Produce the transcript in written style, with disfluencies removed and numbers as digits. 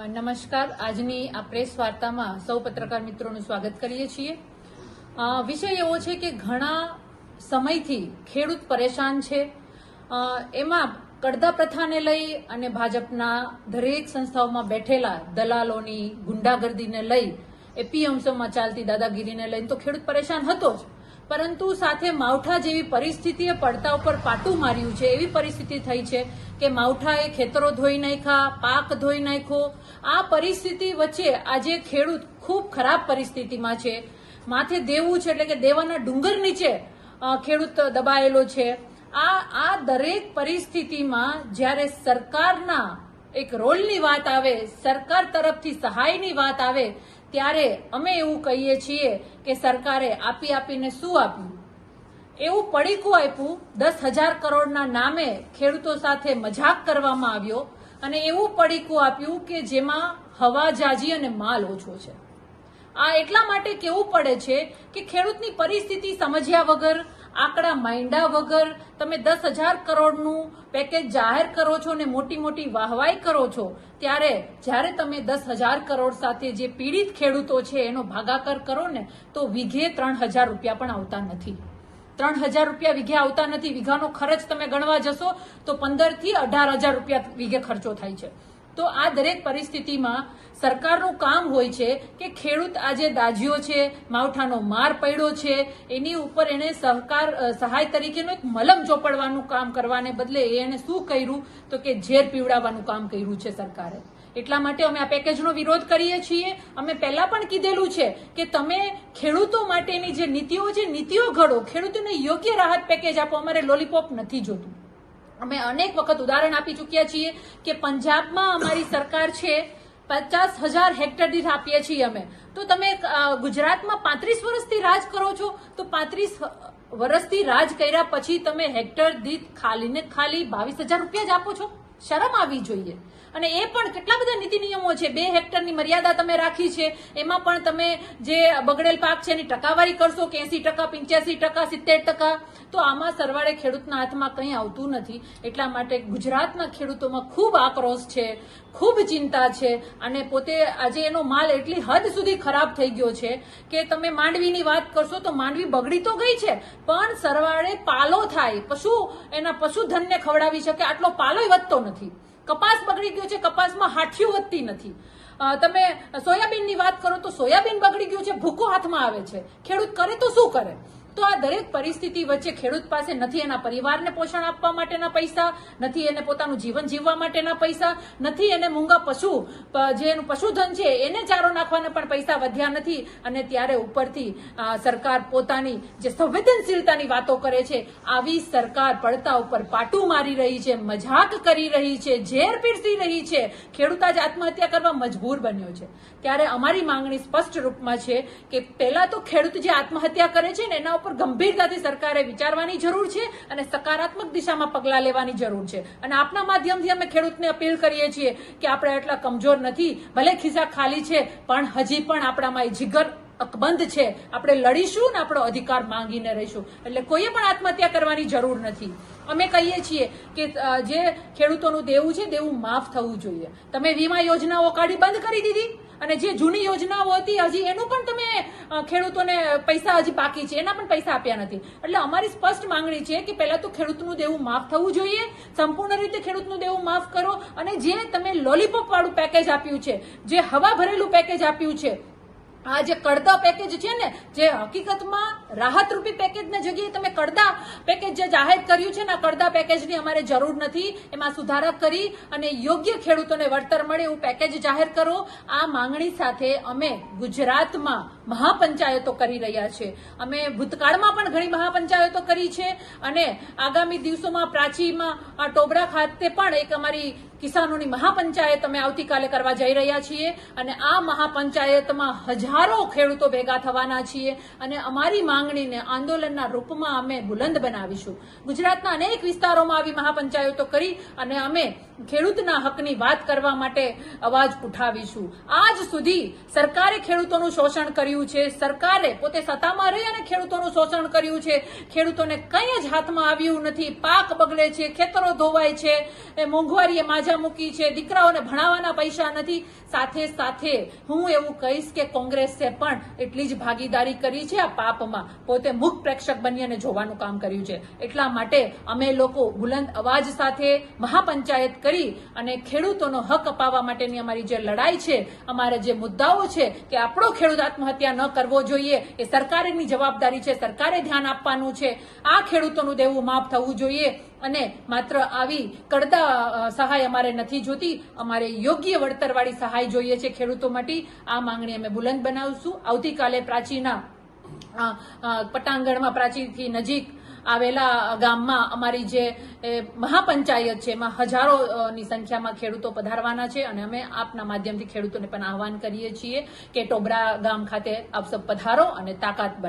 નમસ્કાર. આજની આ પ્રેસ વાર્તામાં સૌ પત્રકાર મિત્રોનું સ્વાગત કરીએ છીએ. વિષય એવો છે કે ઘણા સમયથી ખેડૂત પરેશાન છે. એમાં કડદા પ્રથાને લઈ અને ભાજપના દરેક સંસ્થાઓમાં બેઠેલા દલાલોની ગુંડાગર્દીને લઈ એપીએમસીમાં ચાલતી દાદાગીરીને લઈને તો ખેડૂત પરેશાન હતો જ, પરંતુ સાથે માવઠા જેવી પરિસ્થિતિએ પડતા ઉપર પાટું માર્યું છે. એવી પરિસ્થિતિ થઈ છે કે માવઠાએ ખેતરો ધોઈ નાખ્યા, પાક ધોઈ નાખ્યો. આ પરિસ્થિતિ વચ્ચે આજે ખેડૂત ખૂબ ખરાબ પરિસ્થિતિમાં છે. માથે દેવું છે, એટલે કે દેવાના ડુંગર નીચે ખેડૂત દબાયેલો છે. આ દરેક પરિસ્થિતિમાં જ્યારે સરકારના એક રોલની વાત આવે, સરકાર તરફથી સહાયની વાત આવે, ત્યારે અમે એવું કહીએ છીએ કે સરકારે આપીને શું આપ્યું? એવું પડીકું આપ્યું, 10,000 કરોડના નામે ખેડૂતો સાથે મજાક કરવામાં આવ્યો, અને એવું પડીકું આપ્યું કે જેમાં હવા જાજી અને માલ ઓછો છે. આ એટલા માટે કેવું પડે છે કે ખેડૂતની પરિસ્થિતિ સમજ્યા વગર, આંકડા માંડ્યા વગર તમે 10,000 કરોડનું પેકેજ જાહેર કરો છો ને મોટી મોટી વાહવાઈ કરો છો, ત્યારે જ્યારે તમે 10,000 કરોડ સાથે જે પીડિત ખેડૂતો છે એનો ભાગાકાર કરો ને, તો વીઘે 3,000 રૂપિયા પણ આવતા નથી. 3,000 રૂપિયા વીઘે આવતા નથી. વીઘાનો ખર્ચ તમે ગણવા જશો તો 15,000 થી 18,000 રૂપિયા વીઘે ખર્ચો થાય છે. તો આ દરેક પરિસ્થિતિમાં સરકારનું કામ હોય છે કે ખેડૂત આજે દાજ્યો છે, માવઠાનો માર પડ્યો છે, એની ઉપર એને સહાય તરીકેનું એક મલમ ચોપડવાનું કામ કરવાને બદલે એને શું કર્યું તો કે ઝેર પીવડાવવાનું કામ કર્યું છે સરકારે. એટલા માટે અમે આ પેકેજનો વિરોધ કરીએ છીએ. અમે પહેલા પણ કીધેલું છે કે તમે ખેડૂતો માટેની જે નીતિઓ છે, નીતિઓ ઘડો, ખેડૂતોને યોગ્ય રાહત પેકેજ આપો. અમારે લોલીપોપ નથી જોતું. અમે અનેક વખત ઉદાહરણ આપી ચૂક્યા છીએ કે પંજાબમાં અમારી સરકાર છે 50,000 હેક્ટર દીઠ આપીએ છીએ અમે. તો તમે ગુજરાતમાં 35 વર્ષથી રાજ કરો છો, તો 35 વર્ષથી રાજ કર્યા પછી તમે હેક્ટર દીઠ ખાલી 22,000 રૂપિયા જ આપો છો? શરમ આવી જોઈએ. અને એ પણ કેટલા બધા નીતિ નિયમો છે. 2 હેક્ટરની મર્યાદા તમે રાખી છે. એમાં પણ તમે જે બગડેલ પાક છે એની ટકાવારી કરશો કે 80%, 85%, 70%. તો આમાં સરવાળે ખેડૂતના હાથમાં કંઈ આવતું નથી. એટલા માટે ગુજરાતના ખેડૂતોમાં ખૂબ આક્રોશ છે, ખૂબ ચિંતા છે, અને પોતે આજે એનો માલ એટલી હદ સુધી ખરાબ થઈ ગયો છે કે તમે માંડવીની વાત કરશો તો માંડવી બગડી તો ગઈ છે, પણ સરવાળે પાલો થાય, એના પશુધનને ખવડાવી શકે આટલો પાલોય વધતો નથી. કપાસ બગડી ગયો છે, કપાસમાં હાઠીઓ વધતી નથી. તમે સોયાબીનની વાત કરો તો સોયાબીન બગડી ગયું છે, ભૂકો હાથમાં આવે છે. ખેડૂત કરે તો શું કરે? તો આ દરેક પરિસ્થિતિ વચ્ચે ખેડૂત પાસે નથી એના પરિવારને પોષણ આપવા માટેના પૈસા, નથી એને પોતાનું જીવન જીવવા માટેના પૈસા, નથી એને મૂંગા જે એનું પશુધન છે એને ચારો નાખવાના પણ પૈસા વધ્યા નથી. અને ત્યારે ઉપરથી સરકાર પોતાની જે સંવેદનશીલતાની વાતો કરે છે, આવી સરકાર પડતા ઉપર પાટું મારી રહી છે, મજાક કરી રહી છે, ઝેર પીરસી રહી છે. ખેડૂત આજ આત્મહત્યા કરવા મજબૂર બન્યો છે. ત્યારે અમારી માંગણી સ્પષ્ટ રૂપમાં છે કે પહેલા તો ખેડૂત જે આત્મહત્યા કરે છે ને એના ઉપર ગંભીરતાથી સરકારે વિચારવાની જરૂર છે અને સકારાત્મક દિશામાં પગલાં લેવાની જરૂર છે. અને આપના માધ્યમથી અમે ખેડૂતને અપીલ કરીએ છીએ કે આપણે એટલા કમજોર નથી. ભલે ખિસ્સા ખાલી છે, પણ હજી પણ આપણામાં જીગર અકબંધ છે. આપણે લડીશું ને આપણો અધિકાર માંગીને રહીશું. એટલે કોઈએ પણ આત્મહત્યા કરવાની જરૂર નથી. અમે કહીએ છીએ કે જે ખેડૂતોનું દેવું છે, દેવું માફ થવું જોઈએ. તમે વીમા યોજનાઓ કાઢી બંધ કરી દીધી, અને જે જૂની યોજનાઓ હતી હજી એનું પણ તમે ખેડૂતોને પૈસા હજી બાકી છે, એના પણ પૈસા આપ્યા નથી. એટલે અમારી સ્પષ્ટ માંગણી છે કે પહેલા તો ખેડૂતનું દેવું માફ થવું જોઈએ. સંપૂર્ણ રીતે ખેડૂતનું દેવું માફ કરો. અને જે તમે લોલીપોપ વાળું પેકેજ આપ્યું છે, જે હવા ભરેલું પેકેજ આપ્યું છે, આ જે કડદા પેકેજ છે ને, જે હકીકતમાં રાહત રૂપી પેકેજની જગ્યાએ તમે કડદા પેકેજ જે જાહેર કર્યું છે ને, આ કડદા પેકેજની અમારે જરૂર નથી. એમાં સુધારા કરી અને યોગ્ય ખેડૂતોને વળતર મળે એવું પેકેજ જાહેર કરો. આ માંગણી સાથે અમે ગુજરાતમાં મહાપંચાયતો કરી રહ્યા છે. અમે ભૂતકાળમાં પણ ઘણી મહાપંચાયતો કરી છે, અને આગામી દિવસોમાં પ્રાચીમાં ટોબરા ખાતે પણ એક અમારી કિસાનોની મહાપંચાયત અમે આવતીકાલે કરવા જઈ રહ્યા છીએ અને આ મહાપંચાયતમાં હજારો ખેડૂતો ભેગા થવાના છીએ અને અમારી માંગણીને આંદોલનના રૂપમાં અમે બુલંદ બનાવીશું. ગુજરાતના અનેક વિસ્તારોમાં આવી મહાપંચાયતો કરી અને અમે ખેડૂતના હકની વાત કરવા માટે અવાજ ઉઠાવીશું. આજ સુધી સરકારે ખેડૂતોનું શોષણ કર્યું છે, સરકારે પોતે સત્તામાં રહી અને ખેડૂતોનું શોષણ કર્યું છે. ખેડૂતોને કંઈ જ હાથમાં આવ્યું નથી. પાક બગડે છે, ખેતરો ધોવાય છે, મોંઘવારીએ માજા મૂકી છે, દીકરાઓને ભણાવવાના પૈસા નથી. સાથે સાથે હું એવું કહીશ કે કોંગ્રેસે પણ એટલી જ ભાગીદારી કરી છે આ પાપમાં. પોતે મુખ પ્રેક્ષક બની અને જોવાનું કામ કર્યું છે. એટલા માટે અમે લોકો બુલંદ અવાજ સાથે મહાપંચાયત કરી અને ખેડૂતોનો હક અપાવવા માટેની અમારી જે લડાઈ છે, અમારા જે મુદ્દાઓ છે કે આપણો ખેડૂત આત્મહત્યા ન કરવો જોઈએ, એ સરકારની જવાબદારી છે, સરકારે ધ્યાન આપવાનું છે. આ ખેડૂતોનું દેવું માફ થવું જોઈએ અને માત્ર આવી કડદા સહાય અમારે નથી જોતી, અમારે યોગ્ય વળતરવાળી સહાય જોઈએ છે ખેડૂતો માટે. આ માંગણી અમે બુલંદ બનાવશું. આવતીકાલે પ્રાચીના પટાંગણમાં, પ્રાચીથી નજીક આવેલા ગામમાં અમારી જે મહાપંચાયત છે એમાં હજારોની સંખ્યામાં ખેડૂતો પધારવાના છે અને અમે આપના માધ્યમથી ખેડૂતોને પણ આહવાન કરીએ છીએ કે ટોબરા ગામ ખાતે આપ સૌ પધારો અને તાકાત